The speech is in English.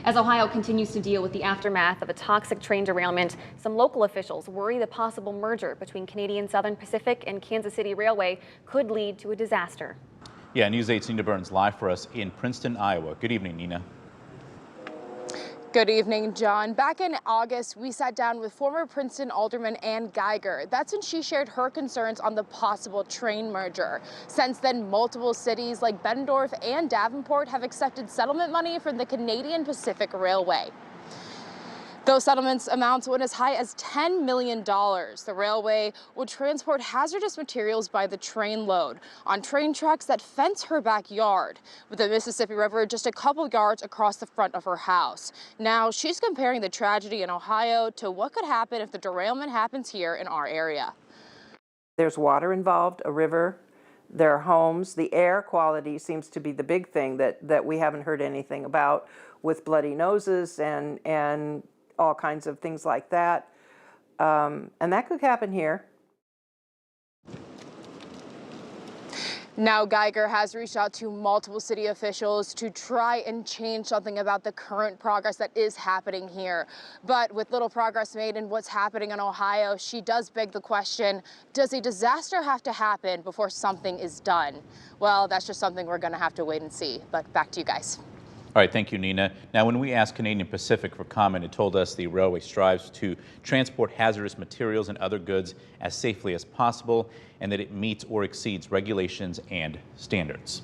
As Ohio continues to deal with the aftermath of a toxic train derailment, some local officials worry the possible merger between Canadian Southern Pacific and Kansas City Railway could lead to a disaster. Yeah, News 8's Nina Burns live for us in Princeton, Iowa. Good evening, Nina. Good evening, John. Back in August, we sat down with former Princeton alderman Ann Gieger. That's when she shared her concerns on the possible train merger. Since then, multiple cities like Bettendorf and Davenport have accepted settlement money from the Canadian Pacific Railway. Those settlements amounts went as high as $10 million. The railway would transport hazardous materials by the train load on train tracks that fence her backyard, with the Mississippi River just a couple yards across the front of her house. Now she's comparing the tragedy in Ohio to what could happen if the derailment happens here in our area. There's water involved, a river, there are homes. The air quality seems to be the big thing that we haven't heard anything about, with bloody noses and all kinds of things like that. And that could happen here. Now Gieger has reached out to multiple city officials to try and change something about the current progress that is happening here. But with little progress made in what's happening in Ohio, she does beg the question, does a disaster have to happen before something is done? Well, that's just something we're going to have to wait and see. But back to you guys. All right, thank you, Nina. Now, when we asked Canadian Pacific for comment, it told us the railway strives to transport hazardous materials and other goods as safely as possible, and that it meets or exceeds regulations and standards.